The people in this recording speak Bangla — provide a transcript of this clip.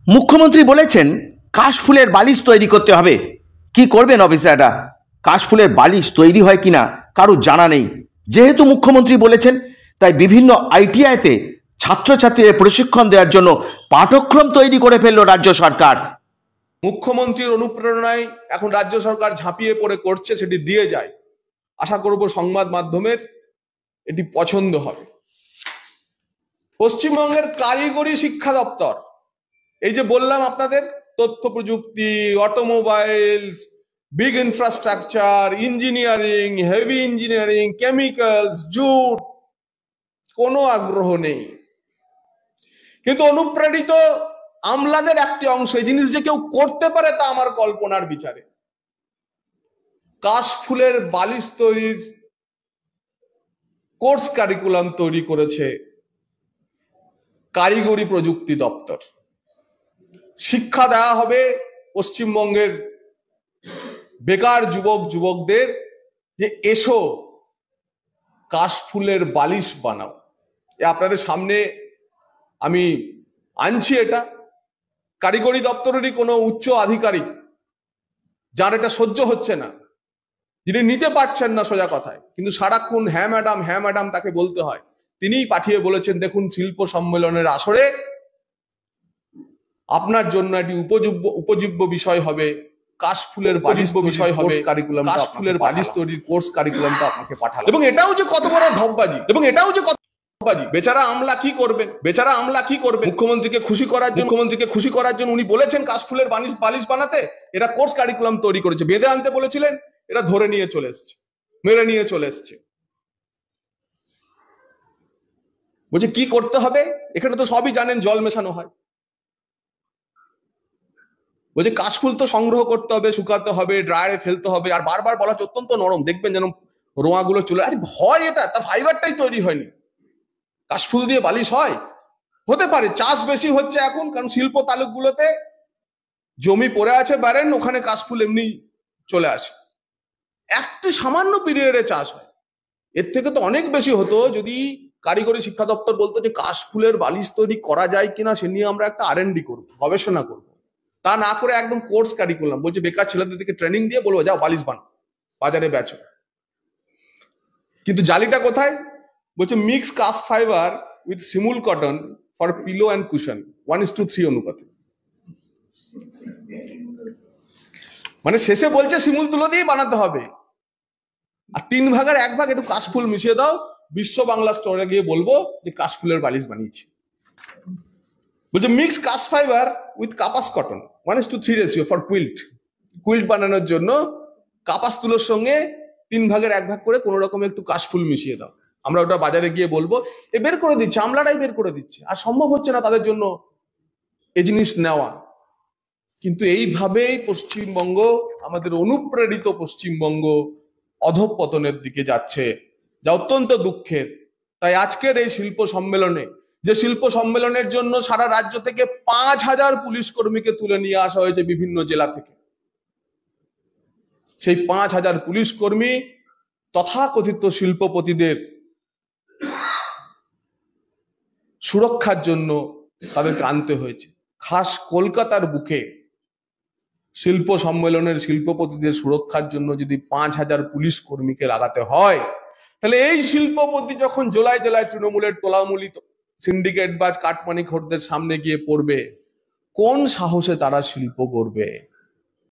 মুখ্যমন্ত্রী বলেছেন কাশফুলের বালিশ তৈরি করতে হবে। কি করবেন অফিসাররা? কাশফুলের বালিশ তৈরি হয় কিনা কারো জানা নেই। যেহেতু মুখ্যমন্ত্রী বলেছেন, তাই বিভিন্ন আইটিআইতে ছাত্রছাত্রীদের প্রশিক্ষণ দেওয়ার জন্য পাঠ্যক্রম তৈরি করে ফেলল রাজ্য সরকার। মুখ্যমন্ত্রীর অনুপ্রেরণায় এখন রাজ্য সরকার ঝাঁপিয়ে পড়ে করছে, সেটি দিয়ে যায়। আশা করব সংবাদ মাধ্যমের এটি পছন্দ হবে। পশ্চিমবঙ্গের কারিগরি শিক্ষা দপ্তর, এই যে বললাম আপনাদের, তথ্য প্রযুক্তি, automobiles, big infrastructure, engineering, heavy engineering, chemicals, jute, কোনো আগ্রহ নেই। কিন্তু অনুপ্রেরিত আমলাদের একটি অংশ এই জিনিস যে কেউ করতে পারে তা আমার কল্পনার বিচারে। কাশফুলের বালিশ তৈরির কোর্স কারিকুলাম তৈরি করেছে কারিগরি প্রযুক্তি দপ্তর। শিক্ষা দেওয়া হবে পশ্চিমবঙ্গের বেকার যুবকদের যে এসো কাশফুলের বালিশ বানাও। আপনাদের সামনে আমি আনছি এটা। কারিগরি দপ্তরেরই কোনো উচ্চ আধিকারিক, যার এটা সহ্য হচ্ছে না, যিনি নিতে পারছেন না সোজা কথায়, কিন্তু সারাক্ষণ হ্যাঁ ম্যাডাম তাকে বলতে হয়, তিনিই পাঠিয়ে বলেছেন, দেখুন শিল্প সম্মেলনের আসরে আপনার জন্য একটি উপজীব্য বিষয় হবে কাশফুলের বালিশ বিষয় হবে কারিকুলাম, কাশফুলের বালিশ তৈরির কোর্স কারিকুলামটা আপনাকে পাঠালো। এবং এটাও যে কত বড় ঢপবাজি, বেচারা আমলা কি করবেন? মুখ্যমন্ত্রীকে খুশি করার জন্য উনি বলেছেন কাশফুলের বালিশ বানাতে, এরা কোর্স কারিকুলাম তৈরি করেছে। বেঁধে আনতে বলেছিলেন, এরা ধরে নিয়ে চলে এসছে, মেরে নিয়ে চলে এসছে। বলছে কি করতে হবে, এখানে তো সবই জানেন, জল মেশানো হয়। বলছে কাশফুল তো সংগ্রহ করতে হবে, শুকাতে হবে, ড্রায়ারে ফেলতে হবে, আর বারবার বলা হচ্ছে অত্যন্ত নরম, দেখবেন যেন রোঁয়াগুলো চলে আসে। হয় এটা, তার ফাইবারটাই তৈরি হয়নি। কাশফুল দিয়ে বালিশ হয়? হতে পারে, চাষ বেশি হচ্ছে এখন, কারণ শিল্প তালুকগুলোতে জমি পড়ে আছে বারেন, ওখানে কাশফুল এমনি চলে আসে। একটু সামান্য পিরিয়ডে চাষ হয়। এর থেকে তো অনেক বেশি হতো যদি কারিগরি শিক্ষা দপ্তর বলতো যে কাশফুলের বালিশ তৈরি করা যায় কিনা সে নিয়ে আমরা একটা R&D করবো, গবেষণা করবো। তা না করে একদম কোর্স কারিকুলাম, বলছে বেকার ছেলেদেরকে ট্রেনিং দিয়ে বলবো যাও বালিশ বানাও, বাজারে বেচো। কিন্তু জালিটা কোথায়? বলছে মিক্স কাস্ট ফাইবার উইথ সিমুল cotton for pillow and cushion 1:3 অনুপাতে। মানে শেষে বলছে শিমুল তুলো দিয়ে বানাতে হবে, আর 3 ভাগের 1 ভাগ একটু কাশফুল মিশিয়ে দাও, বিশ্ব বাংলা স্টোরে গিয়ে বলবো যে কাশফুলের বালিশ বানিয়েছি। বলছে মিক্স কাস্ট ফাইবার উইথ কাপাস কটন 1:3 রেশিও ফর কুইল্ট বানানোর জন্য কাপাস তুলোর সঙ্গে 3 ভাগের 1 ভাগ করে কোনো রকম একটু কাশফুল মিশিয়ে দাও। আমরা ওটা বাজারে গিয়ে বলবো, এ বের করে দিচ্ছে, আমলারাই বের করে দিচ্ছে, আর সম্ভব হচ্ছে না তাদের জন্য এই জিনিস নেওয়া। কিন্তু এইভাবেই পশ্চিমবঙ্গ, আমাদের অনুপ্রেরিত পশ্চিমবঙ্গ অধঃপতনের দিকে যাচ্ছে, যা অত্যন্ত দুঃখের। তাই আজকের এই শিল্প সম্মেলনে, যে শিল্প সম্মেলনের জন্য সারা রাজ্য থেকে 5,000 পুলিশ কর্মীকে তুলে নিয়ে আসা হয়েছে বিভিন্ন জেলা থেকে, সেই 5,000 পুলিশ কর্মী তথাকথিত শিল্পপতিদের সুরক্ষার জন্য তাদেরকে আনতে হয়েছে। খাস কলকাতার বুকে শিল্প সম্মেলনের শিল্পপতিদের সুরক্ষার জন্য যদি 5,000 পুলিশ কর্মীকে লাগাতে হয়, তাহলে এই শিল্পপতি যখন জেলায় জেলায় তৃণমূলের তোলামুলি সিন্ডিকেট বাজ কাটমানি খোরদের সামনে গিয়ে পড়বে, কোন সাহসে তারা শিল্প করবে?